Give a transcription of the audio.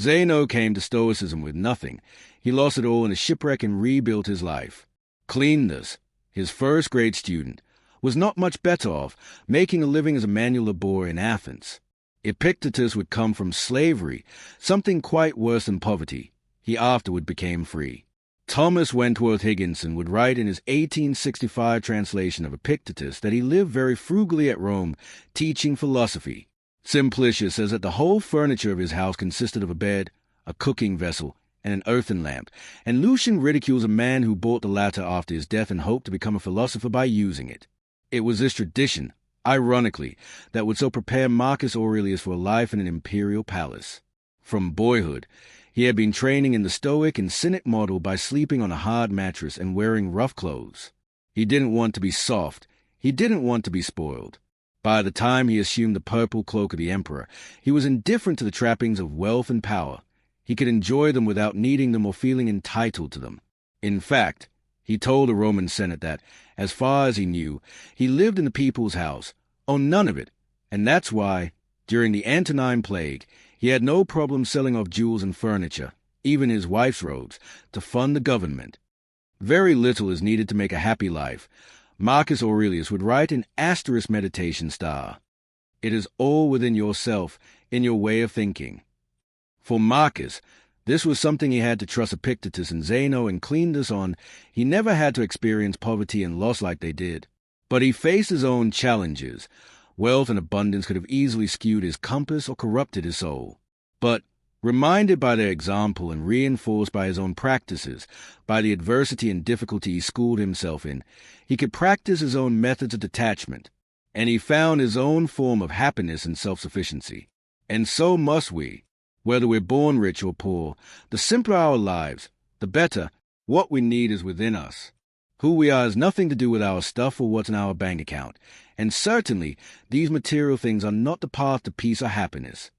Zeno came to Stoicism with nothing. He lost it all in a shipwreck and rebuilt his life. Cleanthus, his first grade student, was not much better off, making a living as a manual laborer in Athens. Epictetus would come from slavery, something quite worse than poverty. He afterward became free. Thomas Wentworth Higginson would write in his 1865 translation of Epictetus that he lived very frugally at Rome, teaching philosophy. Simplicius says that the whole furniture of his house consisted of a bed, a cooking vessel, and an earthen lamp, and Lucian ridicules a man who bought the latter after his death and hoped to become a philosopher by using it. It was this tradition, ironically, that would so prepare Marcus Aurelius for a life in an imperial palace. From boyhood, he had been training in the Stoic and Cynic model by sleeping on a hard mattress and wearing rough clothes. He didn't want to be soft. He didn't want to be spoiled. By the time he assumed the purple cloak of the emperor, he was indifferent to the trappings of wealth and power. He could enjoy them without needing them or feeling entitled to them. In fact, he told the Roman Senate that, as far as he knew, he lived in the people's house, owned none of it, and that's why, during the Antonine Plague, he had no problem selling off jewels and furniture, even his wife's robes, to fund the government. Very little is needed to make a happy life. Marcus Aurelius would write in asterisk meditation style, "It is all within yourself, in your way of thinking." For Marcus, this was something he had to trust Epictetus and Zeno and Cleanthus on. He never had to experience poverty and loss like they did. But he faced his own challenges. Wealth and abundance could have easily skewed his compass or corrupted his soul. But, reminded by their example and reinforced by his own practices, by the adversity and difficulty he schooled himself in, he could practice his own methods of detachment, and he found his own form of happiness and self-sufficiency. And so must we. Whether we're born rich or poor, the simpler our lives, the better. What we need is within us. Who we are has nothing to do with our stuff or what's in our bank account. And certainly, these material things are not the path to peace or happiness.